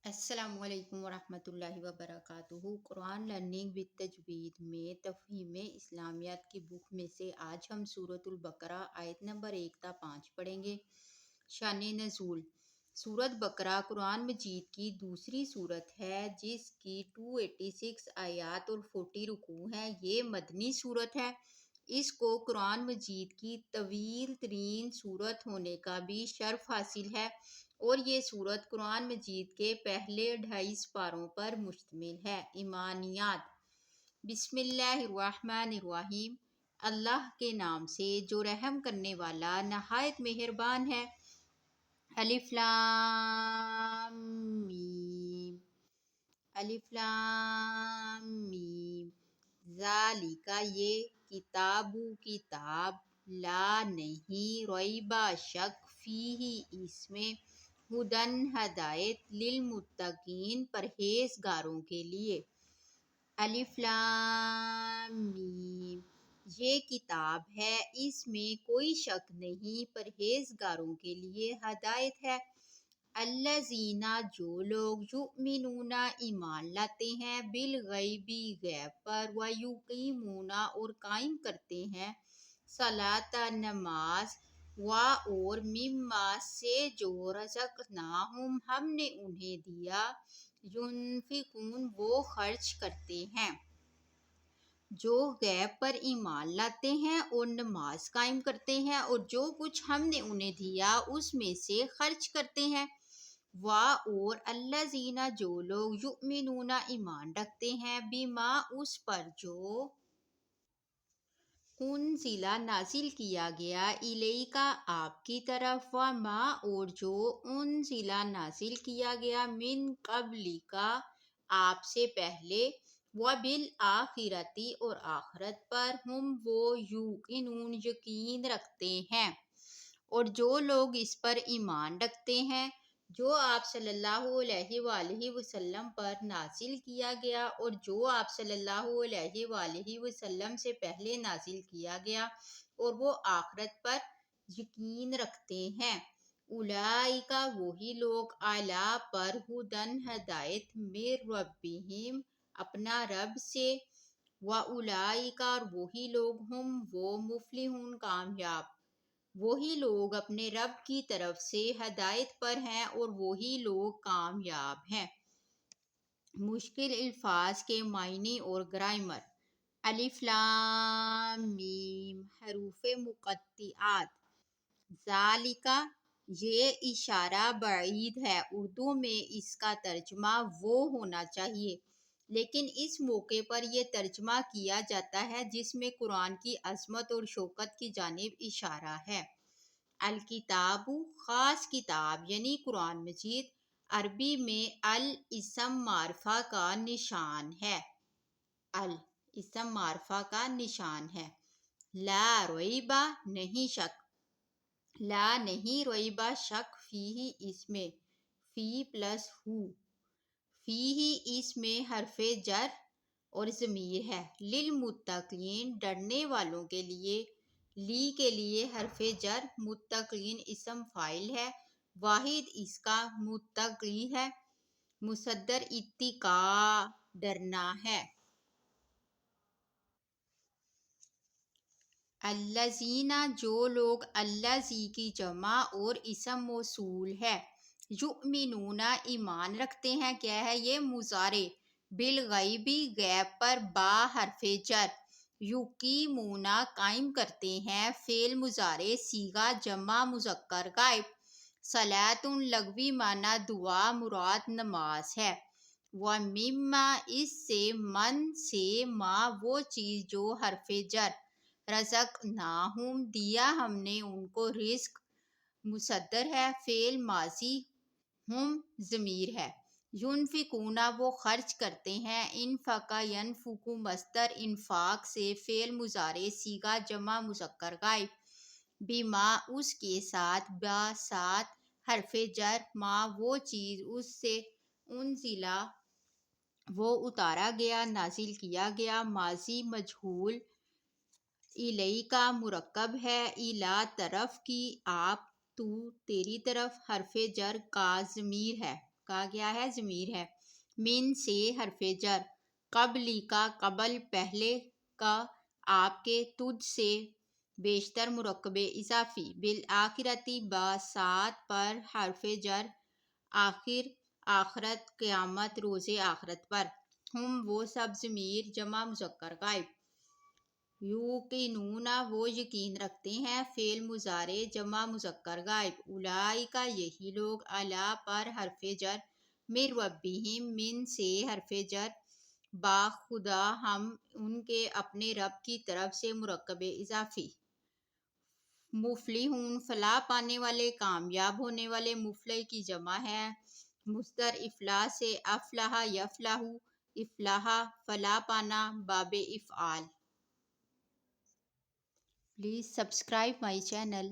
السلام علیکم ورحمۃ اللہ وبرکاتہ۔ قرآن لرننگ وتھ تجوید میں تفہیم اسلامیات کی بک میں سے آج ہم سورۃ البقرہ آیت نمبر 1 تا 5 پڑھیں گے۔ شان نزول: سورۃ بقرہ قرآن مجید کی دوسری سورت ہے جس کی 286 آیات اور 40 رکوع ہیں۔ یہ مدنی سورت ہے۔ اس کو قرآن مجید کی طویل ترین سورت ہونے کا بھی شرف حاصل ہے، اور یہ سورت قرآن مجید کے پہلے 2.5 پاروں پر مشتمل ہے۔ ایمانیات: بسم اللہ الرحمن الرحیم، اللہ کے نام سے جو رحم کرنے والا نہایت مہربان ہے۔ الف لام میم، الف لام میم، ذالک یہ، کتاب لا نہیں، ریبہ شک، فیہ اس میں، ہدن ہدایت، للمتقین پرہیزگاروں کے لیے۔ الف لام میم، یہ کتاب ہے، اس میں کوئی شک نہیں، پرہیزگاروں کے لیے ہدایت ہے۔ الذین جو لوگ، یؤمنون ایمان لاتے ہیں، بالغیب غیب پر، ویقیمون اور قائم کرتے ہیں، الصلاۃ نماز، اور مما سے جو رزقناہم ہم نے انہیں دیا، ینفقون وہ خرچ کرتے ہیں۔ جو غیب پر ایمان لاتے ہیں اور نماز قائم کرتے ہیں اور جو کچھ ہم نے انہیں دیا اس میں سے خرچ کرتے ہیں۔ اور الذین جو لوگ، یؤمنون ایمان رکھتے ہیں، بما اس پر جو، انزل نازل کیا گیا، الیک آپ کی طرف، وما اور جو، انزل نازل کیا گیا، من قبلک آپ سے پہلے، وبالآخرۃ اور آخرت پر، ہم وہ یوقنون یقین رکھتے ہیں۔ اور جو لوگ اس پر ایمان رکھتے ہیں جو آپ صلی اللہ علیہ وآلہ وسلم پر نازل کیا گیا اور جو آپ صلی اللہ علیہ وآلہ وسلم سے پہلے نازل کیا گیا، اور وہ آخرت پر یقین رکھتے ہیں، اولئک وہی لوگ، اعلیٰ پر، ہدن ہدایت، من ربہم اپنا رب سے، واولئک اور وہی لوگ، ہم وہ، مفلحون کامیاب، وہی لوگ اپنے رب کی طرف سے ہدایت پر ہیں اور وہی لوگ کامیاب ہیں۔ مشکل الفاظ کے معنی اور گرامر: الف لام میم، حروف مقطعات، ذالک یہ اشارہ بعید ہے، اردو میں اس کا ترجمہ وہ ہونا چاہیے، لیکن اس موقع پر یہ ترجمہ کیا جاتا ہے جس میں قرآن کی عظمت اور شوکت کی جانب اشارہ ہے۔ الکتاب خاص کتاب یعنی قرآن مجید، عربی میں ال اسم معرفہ کا نشان ہے، ال اسم معرفہ کا نشان ہے۔ لا ریبہ نہیں شک، لا نہیں، ریبہ شک، فیہ اس میں، فی پلس ہو، فیہ اس میں حرف جر اور ضمیر ہے، للمتقین ڈرنے والوں کے لیے، لی کے لیے حرف جر، متقین اسم فاعل ہے، واحد اس کا، متقی ہے، مصدر اتقاء ڈرنا ہے۔ الذین جو لوگ، الذی کی جمع اور اسم موصول ہے، یؤمنون ایمان رکھتے ہیں، کیا ہے یہ؟ مضارع، بالغیب غیب پر، با حرف جر، یقیمون قائم کرتے ہیں، فعل مضارع، صیغہ جمع مذکر غائب، صلاۃ لغوی معنی دعا، مراد نماز ہے، ومما اس سے، من سے، ما وہ چیز جو، حرف جر، رزقناہم دیا ہم نے ان کو، رزق مصدر ہے، فعل ماضی، ہم ضمیر ہے، ینفقون وہ خرچ کرتے ہیں، انفق ینفق مصدر، انفاق سے، فعل مضارع، صیغہ جمع مذکر غائب، بما اس کے ساتھ، با ساتھ، حرف جر، ما وہ چیز، اس سے، انزل وہ اتارا گیا، نازل کیا گیا، ماضی مجہول، الیک مرکب ہے، الی طرف کی، آپ، تو تیری طرف، حرف جر کا ضمیر ہے۔ کہا گیا ہے ضمیر ہے۔ من سے حرف جر، قبلی کا قبل پہلے کا، آپ کے، تجھ سے بیشتر مرکب اضافی، بالآخرتی با ساتھ پر حرف جر، آخر آخرت قیامت روز آخرت پر، ہم وہ سب ضمیر جمع مذکر غائب، یوقنون وہ یقین رکھتے ہیں، فعل مضارع جمع مذکر غائب، اولئک یہی لوگ، اعلی پر حرف جر، من ربہم من سے حرف جر، با خدا ہم ان کے اپنے رب کی طرف سے مرکب اضافی، مفلحون فلاح پانے والے، کامیاب ہونے والے، مفلح کی جمع ہے مصدر افلاح سے، افلح یفلح، افلاح فلاح پانا، باب افعال۔ Please subscribe my channel.